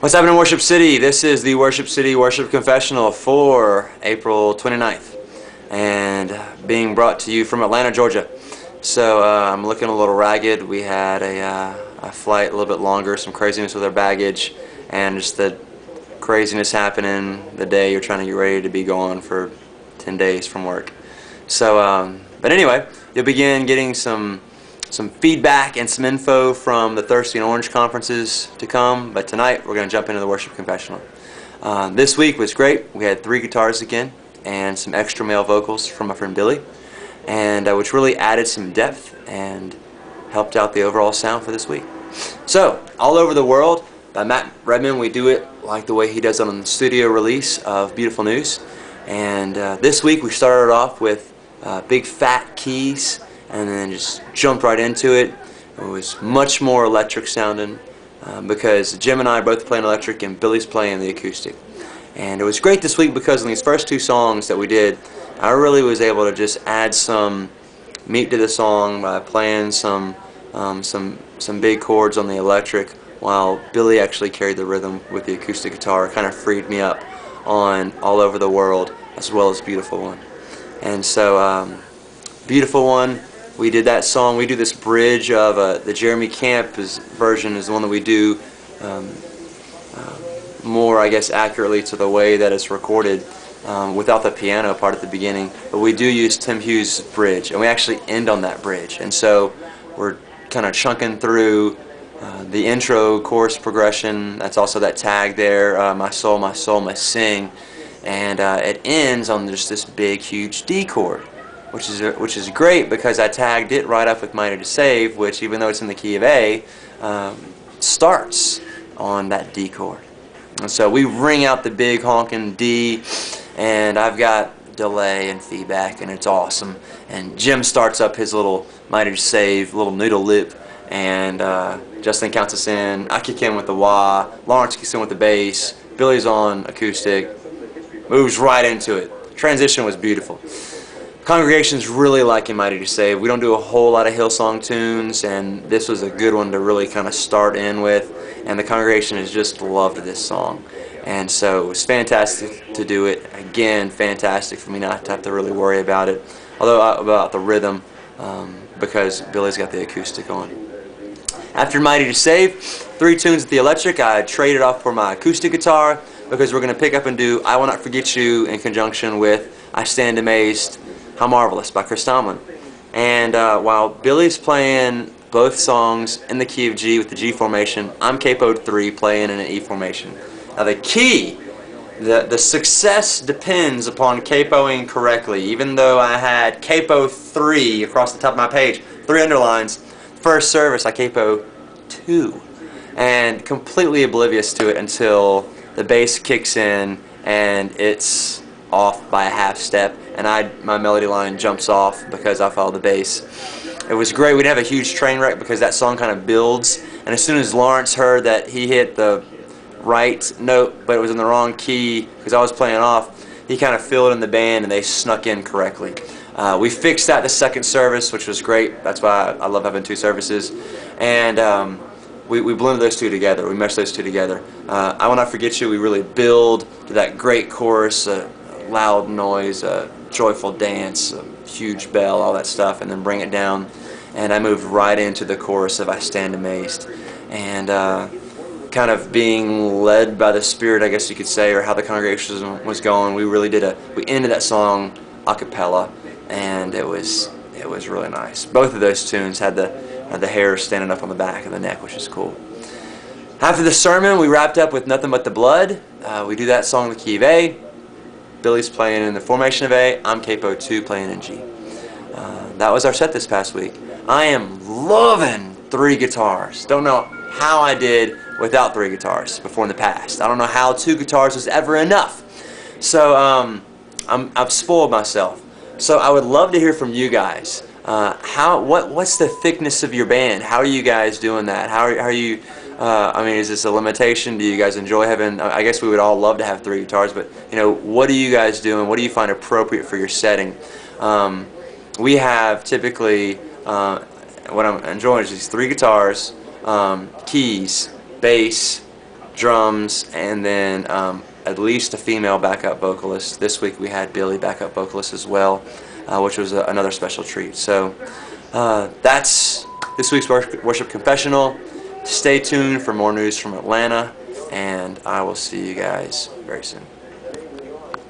What's happening, Worship City? This is the Worship City Worship Confessional for April 29th and being brought to you from Atlanta, Georgia. So I'm looking a little ragged. We had a flight a little bit longer, some craziness with our baggage, and just the craziness happening the day you're trying to get ready to be gone for 10 days from work. So, but anyway, you'll begin getting some feedback and some info from the Thirsty and Orange conferences to come, but tonight we're going to jump into the Worship Confessional. This week was great. We had 3 guitars again and some extra male vocals from my friend Billy, and which really added some depth and helped out the overall sound for this week. So, All Over the World by Matt Redman, we do it like the way he does it on the studio release of Beautiful News. And this week we started off with big fat keys and then just jumped right into it. It was much more electric sounding because Jim and I are both playing electric and Billy's playing the acoustic. And it was great this week because in these first 2 songs that we did, I really was able to just add some meat to the song by playing some big chords on the electric while Billy actually carried the rhythm with the acoustic guitar. It kind of freed me up on All Over the World as well as Beautiful One. And so Beautiful One, we did that song. We do this bridge of the Jeremy Camp's version is the one that we do more, I guess, accurately to the way that it's recorded without the piano part at the beginning. But we do use Tim Hughes' bridge, and we actually end on that bridge. And so we're kind of chunking through the intro chorus progression. That's also that tag there, my soul must sing. And it ends on just this big, huge D chord, which is great because I tagged it right up with Mighty to Save, which, even though it's in the key of A, starts on that D chord. And so we ring out the big honking D, and I've got delay and feedback, and it's awesome. And Jim starts up his little Mighty to Save, little noodle lip, and Justin counts us in. I kick in with the wah. Lawrence kicks in with the bass. Billy's on acoustic. Moves right into it. Transition was beautiful. Congregation's really liking Mighty to Save. We don't do a whole lot of Hillsong tunes, and this was a good one to really kind of start in with. And the congregation has just loved this song. And so it was fantastic to do it. Again, fantastic for me not to have to really worry about it. Although about the rhythm, because Billy's got the acoustic on. After Mighty to Save, 3 tunes at the electric, I traded off for my acoustic guitar because we're going to pick up and do I Will Not Forget You in conjunction with I Stand Amazed, How Marvelous by Chris Tomlin. And while Billy's playing both songs in the key of G with the G formation, I'm capoed 3 playing in an E formation. Now the key, the success depends upon capoing correctly. Even though I had capo 3 across the top of my page, 3 underlines, first service I capo 2. And completely oblivious to it until the bass kicks in and it's off by a half step, and my melody line jumps off because I follow the bass. It was great. We didn't have a huge train wreck because that song kind of builds, and as soon as Lawrence heard that he hit the right note but it was in the wrong key because I was playing off, he kind of filled in the band and they snuck in correctly. We fixed that the second service, which was great. That's why I love having 2 services. And we blended those 2 together. We meshed those 2 together. I Will Not Forget You, we really build to that great chorus, loud noise, joyful dance, huge bell, all that stuff, and then bring it down. And I moved right into the chorus of I Stand Amazed. And kind of being led by the Spirit, I guess you could say, or how the congregation was going, we ended that song a cappella, and it was really nice. Both of those tunes had the hair standing up on the back of the neck, which is cool. After the sermon, we wrapped up with Nothing But the Blood. We do that song in the key of A. Billy's playing in the formation of A. I'm capo 2 playing in G. That was our set this past week. I am loving 3 guitars. Don't know how I did without 3 guitars before in the past. I don't know how 2 guitars was ever enough. So I've spoiled myself. So I would love to hear from you guys. What's the thickness of your band? How are you guys doing that? How are you? I mean, is this a limitation? Do you guys enjoy having? I guess we would all love to have 3 guitars, but what are you guys doing? What do you find appropriate for your setting? We have typically what I'm enjoying is these 3 guitars, keys, bass, drums, and then at least a female backup vocalist. This week we had Billy backup vocalist as well, which was another special treat. So that's this week's Worship Confessional. Stay tuned for more news from Atlanta, and I will see you guys very soon.